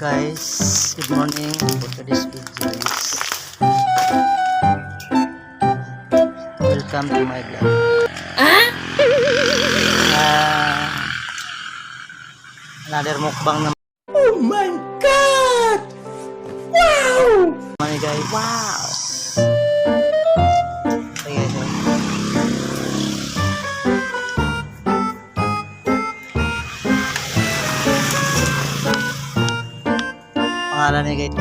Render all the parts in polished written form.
Guys, good morning for today's video is welcome to my vlog. Another mukbang naman. Oh my god! Wow! Money guys. Wow! Sige, sige. Pangalan ni guys,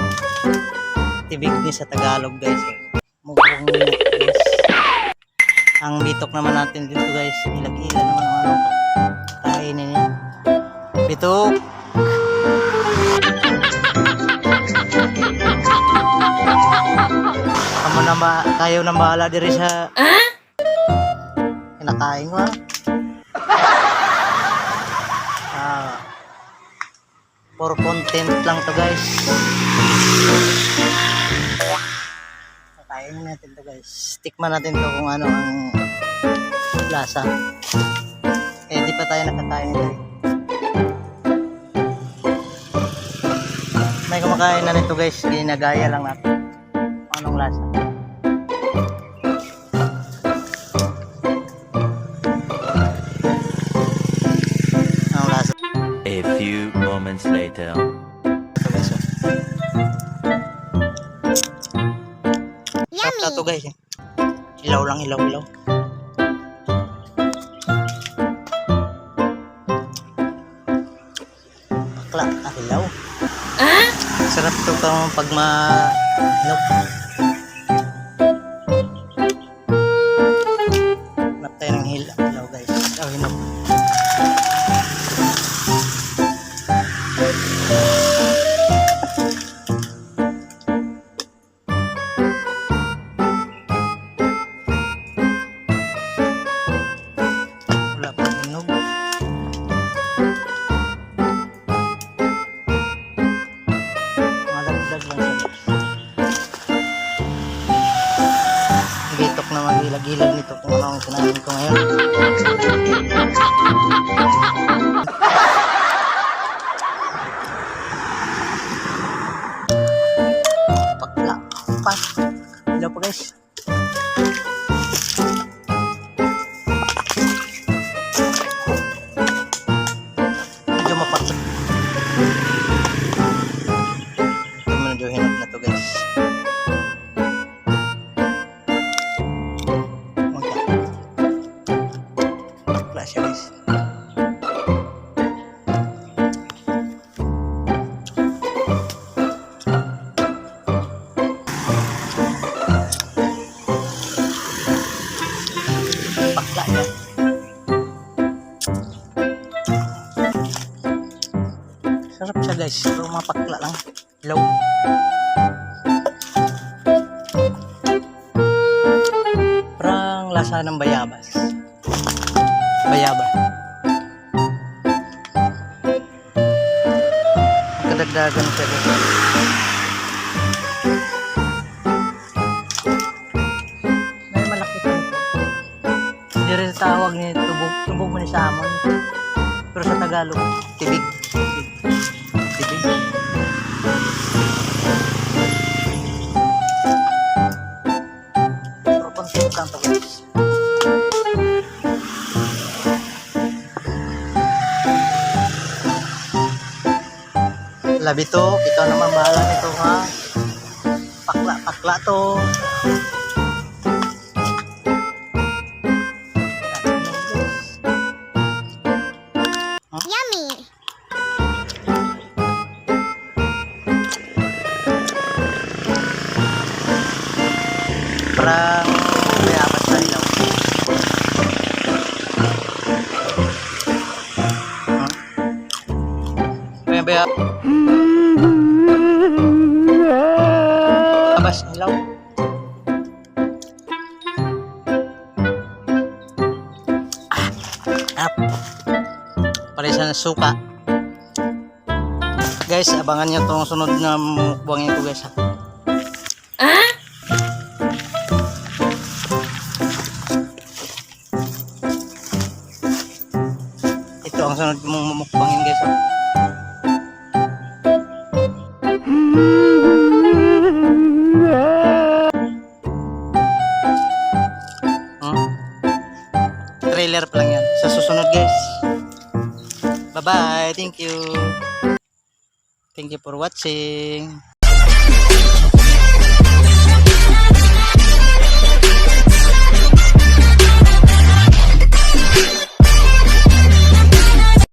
tibig ni sa Tagalog guys. Mukbang guys. Ang bitok naman natin dito guys, ilag-ilan naman ang ano, kainin niya. Bitok. Kamu na kayo na bahala diri sa kinakain ko. For content lang to guys. Kainin natin to guys. Tikman natin to kung ano ang lasa. Eh di pa tayo nakakain nito. May kumakain na nito guys. Ginagaya lang natin anong lasa. Anong lasa? A few moments later. Sarap na to guys. Ilaw lang, ilaw. Bakla, ilaw. Sarap to pag ma-hinog. Hanap tayo ng ilaw guys. Hinog. Wala pa hinog. Malagdag lang siya. Bitok na magilag-ilag nito kung ano ang kinain ko ngayon. Pakla. Pak. Ilaw pa guys. Medyo mapakla. Ito medyo hinog na to guys. Pakla siya guys. Pakla siya. Sarap siya guys, pero mapakla lang. Ilaw. Parang lasa ng bayabas. Bayaba. Kadagdagan siya guys. May malaki pa nito. Hindi rin tawag ni tubog. Tubog mo ni salmon. Pero sa Tagalog, tibig. Tibig. Pero content lang to guys. Labitok, ikaw naman bahala nito ha. Pakla to. Yummy. Parang bayabas na ilaw. Bayabas na ilaw. Parisa na suka. Guys, abangan nyo itong sunod na mukbangin ko guys ha. Ito ang sunod mong mukbangin guys ha. trailer pa lang yan. Sa susunod guys. Bye bye. Thank you. Thank you for watching.